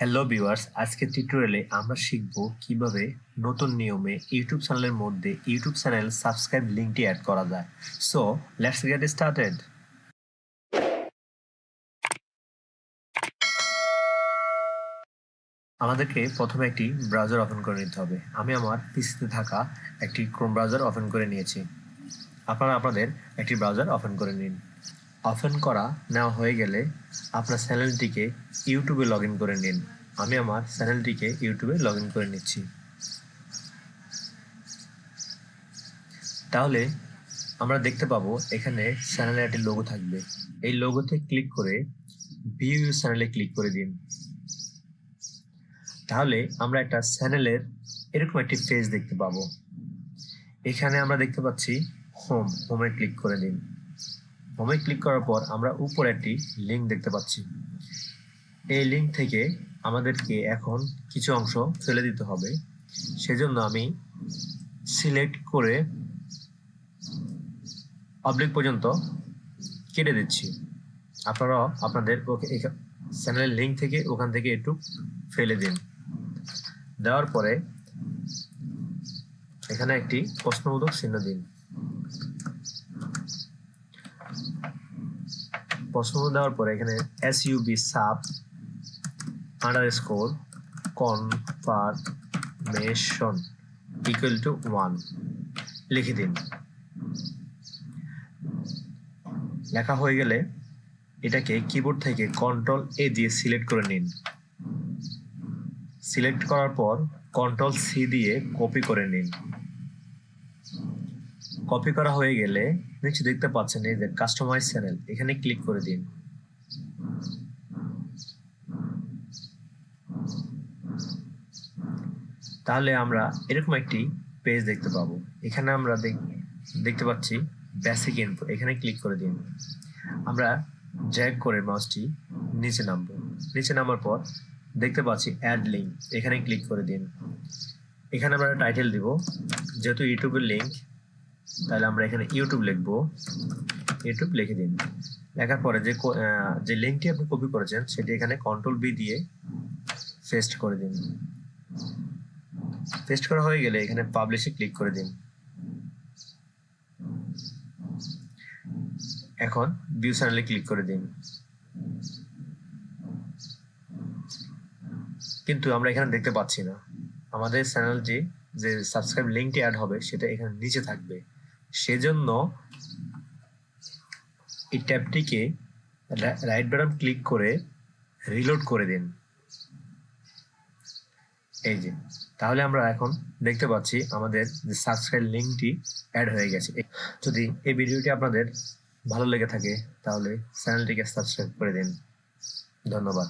Hello viewers, আজকের টিউটোরিয়ালে আমরা শিখব কিভাবে নতুন নিয়মে ইউটিউব চ্যানেলের মধ্যে ইউটিউব চ্যানেল সাবস্ক্রাইব লিংকটি অ্যাড করা যায়। So let's get started. আমাদেরকে প্রথমে একটি ব্রাউজার ওপেন করে নিতে হবে। আমি আমার পিসিতে থাকা একটি ক্রোম ব্রাউজার ওপেন করে নিয়েছি। আপনারা আপনাদের একটি ব্রাউজার ওপেন করে নিন। ওপেন করা নেওয়া হয়ে গেলে আপনার চ্যানেলটিকে ইউটিউবে লগ ইন করে নিন। আমি আমার চ্যানেলটিকে ইউটিউবে লগ ইন করে নিচ্ছি। তাহলে আমরা দেখতে পাবো এখানে চ্যানেলের একটি লোগো থাকবে। এই লোগোতে ক্লিক করে ভিউ ইউর চ্যানেলে ক্লিক করে দিন। তাহলে আমরা একটা চ্যানেলের এরকম একটি পেজ দেখতে পাবো। এখানে আমরা দেখতে পাচ্ছি হোমে ক্লিক করে দিন। হোমে ক্লিক করার পর আমরা উপরে একটি লিঙ্ক দেখতে পাচ্ছি। এই লিঙ্ক থেকে আমাদেরকে এখন কিছু অংশ ফেলে দিতে হবে। সেজন্য আমি সিলেক্ট করে পাবলিক পর্যন্ত কেটে দিচ্ছি। আপনারাও আপনাদের চ্যানেলের লিঙ্ক থেকে ওখান থেকে একটু ফেলে দিন। দেওয়ার পরে এখানে একটি প্রশ্নবোধক চিহ্ন দিন। প্রশ্নবোধক দেওয়ার পরে এখানে SUB sub underscore confirmation equal to 1 লিখে দিন। লেখা হয়ে গেলে এটাকে কিবোর্ড থেকে Ctrl+A দিয়ে সিলেক্ট করে নিন। সিলেক্ট করার পর Ctrl+C দিয়ে কপি করে নিন। কপি করা হয়ে গেলে নিচে দেখতে পাচ্ছেন এই যে কাস্টমাইজ চ্যানেল, এখানে ক্লিক করে দিন। তাহলে আমরা এরকম একটি পেজ দেখতে পাবো। এখানে আমরা দেখতে পাচ্ছি বেসিক ইনফো, এখানে ক্লিক করে দিন। আমরা ড্র্যাগ করে মাউসটি নিচে নামবো। নিচে নামার পর দেখতে পাচ্ছি অ্যাড লিঙ্ক, এখানে ক্লিক করে দিন। এখানে আমরা টাইটেল দিব, যেহেতু ইউটিউবের লিঙ্ক তাহলে আমরা এখানে ইউটিউব লিখবো। ইউটিউব লিখে দিন। লেখার পরে যে লিঙ্কটি আপনি কপি করেছেন সেটি এখানে Ctrl+V দিয়ে পেস্ট করে দিন। পেস্ট করা হয়ে গেলে এখানে পাবলিশে ক্লিক করে দিন। এখন ভিউ চ্যানেলে ক্লিক করে দিন। কিন্তু আমরা এখানে দেখতে পাচ্ছি না আমাদের চ্যানেলটি যে সাবস্ক্রাইব লিঙ্কটি অ্যাড হবে সেটা এখানে নিচে থাকবে। সেজন্য এই ট্যাবটিকে রাইট বাটন ক্লিক করে রিলোড করে দিন। এই যে, তাহলে আমরা এখন দেখতে পাচ্ছি আমাদের যে সাবস্ক্রাইব লিঙ্কটি অ্যাড হয়ে গেছে। যদি এই ভিডিওটি আপনাদের ভালো লেগে থাকে তাহলে চ্যানেলটিকে সাবস্ক্রাইব করে দিন। ধন্যবাদ।